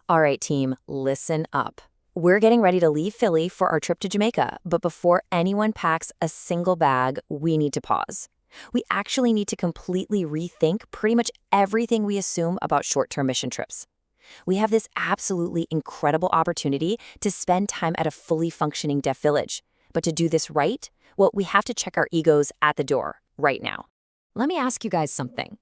All right, team, listen up. We're getting ready to leave Philly for our trip to Jamaica, but before anyone packs a single bag, we need to pause. We actually need to completely rethink pretty much everything we assume about short-term mission trips. We have this absolutely incredible opportunity to spend time at a fully functioning deaf village. But to do this right, well, we have to check our egos at the door right now. Let me ask you guys something.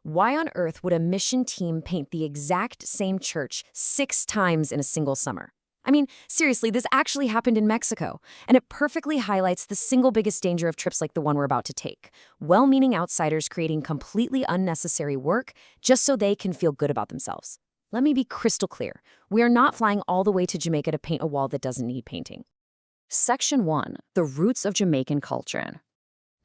Why on earth would a mission team paint the exact same church 6 times in a single summer? I mean, seriously, this actually happened in Mexico, and it perfectly highlights the single biggest danger of trips like the one we're about to take. Well-meaning outsiders creating completely unnecessary work just so they can feel good about themselves. Let me be crystal clear. We are not flying all the way to Jamaica to paint a wall that doesn't need painting. Section 1. The Roots of Jamaican Culture.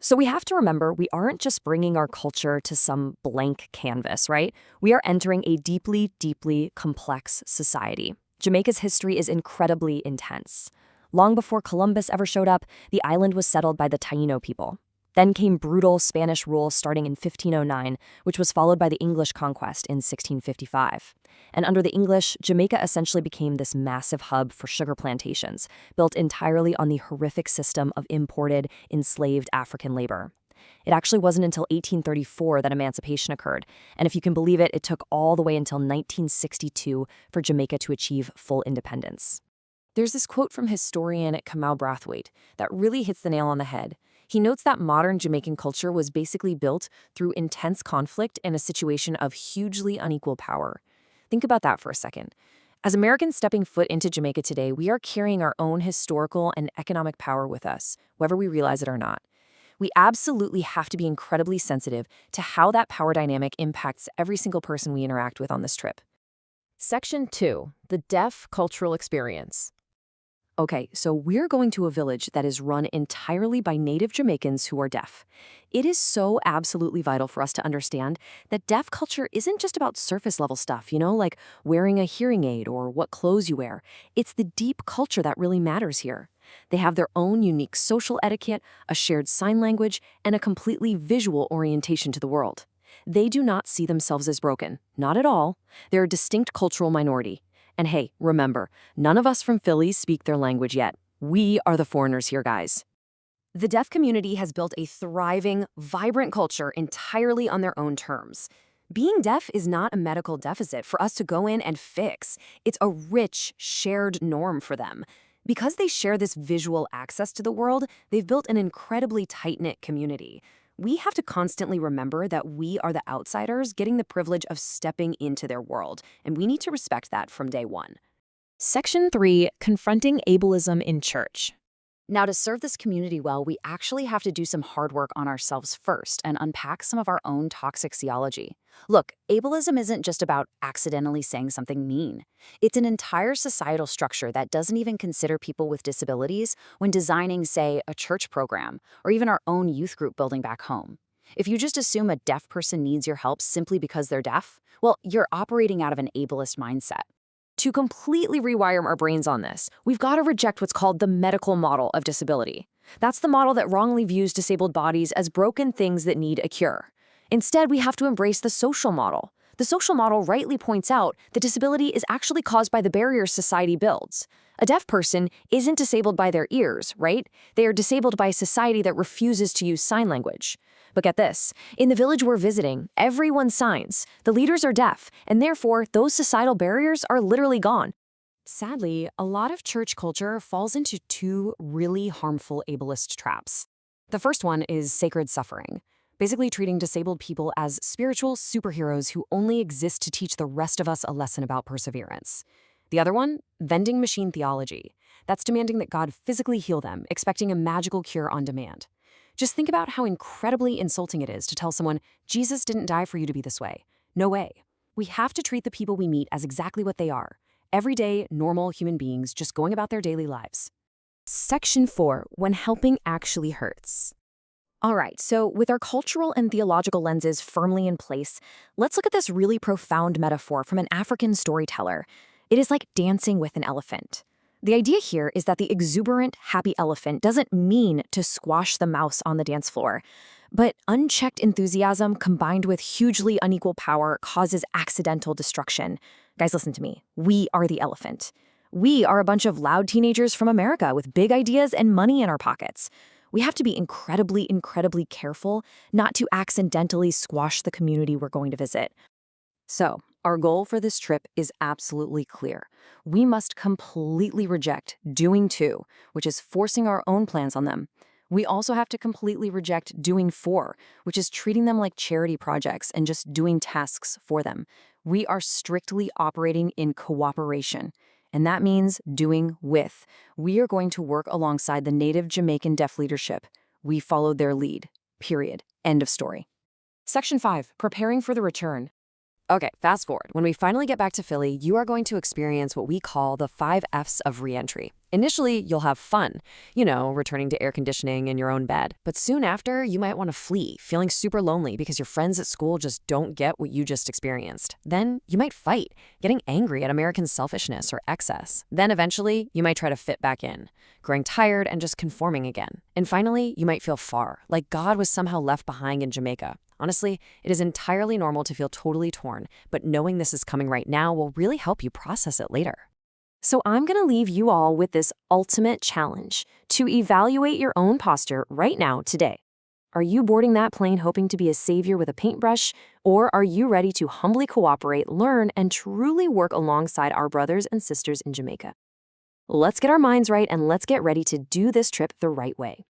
So we have to remember we aren't just bringing our culture to some blank canvas, right? We are entering a deeply, deeply complex society. Jamaica's history is incredibly intense. Long before Columbus ever showed up, the island was settled by the Taino people. Then came brutal Spanish rule starting in 1509, which was followed by the English conquest in 1655. And under the English, Jamaica essentially became this massive hub for sugar plantations, built entirely on the horrific system of imported, enslaved African labor. It actually wasn't until 1834 that emancipation occurred, and if you can believe it, it took all the way until 1962 for Jamaica to achieve full independence. There's this quote from historian Kamau Brathwaite that really hits the nail on the head. He notes that modern Jamaican culture was basically built through intense conflict and a situation of hugely unequal power. Think about that for a second. As Americans stepping foot into Jamaica today, we are carrying our own historical and economic power with us, whether we realize it or not. We absolutely have to be incredibly sensitive to how that power dynamic impacts every single person we interact with on this trip. Section 2. The Deaf Cultural Experience. Okay, so we're going to a village that is run entirely by native Jamaicans who are deaf. It is so absolutely vital for us to understand that deaf culture isn't just about surface level stuff, like wearing a hearing aid or what clothes you wear. It's the deep culture that really matters here. They have their own unique social etiquette, a shared sign language, and a completely visual orientation to the world. They do not see themselves as broken, not at all. They're a distinct cultural minority. And hey, remember, none of us from Philly speak their language yet. We are the foreigners here, guys. The deaf community has built a thriving, vibrant culture entirely on their own terms. Being deaf is not a medical deficit for us to go in and fix. It's a rich, shared norm for them. Because they share this visual access to the world, they've built an incredibly tight-knit community. We have to constantly remember that we are the outsiders getting the privilege of stepping into their world, and we need to respect that from day one. Section 3. Confronting Ableism in Church. Now, to serve this community well, we actually have to do some hard work on ourselves first and unpack some of our own toxic theology. Look, ableism isn't just about accidentally saying something mean. It's an entire societal structure that doesn't even consider people with disabilities when designing, say, a church program or even our own youth group building back home. If you just assume a deaf person needs your help simply because they're deaf, well, you're operating out of an ableist mindset. To completely rewire our brains on this, we've got to reject what's called the medical model of disability. That's the model that wrongly views disabled bodies as broken things that need a cure. Instead, we have to embrace the social model. The social model rightly points out that disability is actually caused by the barriers society builds. A deaf person isn't disabled by their ears, right? They are disabled by a society that refuses to use sign language. But get this, in the village we're visiting, everyone signs. The leaders are deaf, and therefore, those societal barriers are literally gone. Sadly, a lot of church culture falls into 2 really harmful ableist traps. The first one is sacred suffering, basically treating disabled people as spiritual superheroes who only exist to teach the rest of us a lesson about perseverance. The other one, vending machine theology. That's demanding that God physically heal them, expecting a magical cure on demand. Just think about how incredibly insulting it is to tell someone, Jesus didn't die for you to be this way. No way. We have to treat the people we meet as exactly what they are. Everyday, normal human beings just going about their daily lives. Section 4. When helping actually hurts. All right, so with our cultural and theological lenses firmly in place, let's look at this really profound metaphor from an African storyteller. It is like dancing with an elephant. The idea here is that the exuberant, happy elephant doesn't mean to squash the mouse on the dance floor, but unchecked enthusiasm combined with hugely unequal power causes accidental destruction. Guys, listen to me. We are the elephant. We are a bunch of loud teenagers from America with big ideas and money in our pockets. We have to be incredibly, incredibly careful not to accidentally squash the community we're going to visit. So, our goal for this trip is absolutely clear. We must completely reject doing to, which is forcing our own plans on them. We also have to completely reject doing for, which is treating them like charity projects and just doing tasks for them. We are strictly operating in cooperation, and that means doing with. We are going to work alongside the native Jamaican deaf leadership. We followed their lead. Period. End of story. Section 5. Preparing for the return. Okay, fast forward. When we finally get back to Philly, you are going to experience what we call the 5 Fs of reentry. Initially, you'll have fun, returning to air conditioning in your own bed. But soon after, you might want to flee, feeling super lonely because your friends at school just don't get what you just experienced. Then you might fight, getting angry at American selfishness or excess. Then eventually, you might try to fit back in, growing tired and just conforming again. And finally, you might feel far, like God was somehow left behind in Jamaica. Honestly, it is entirely normal to feel totally torn, but knowing this is coming right now will really help you process it later. So I'm going to leave you all with this ultimate challenge to evaluate your own posture right now, today. Are you boarding that plane hoping to be a savior with a paintbrush, or are you ready to humbly cooperate, learn, and truly work alongside our brothers and sisters in Jamaica? Let's get our minds right and let's get ready to do this trip the right way.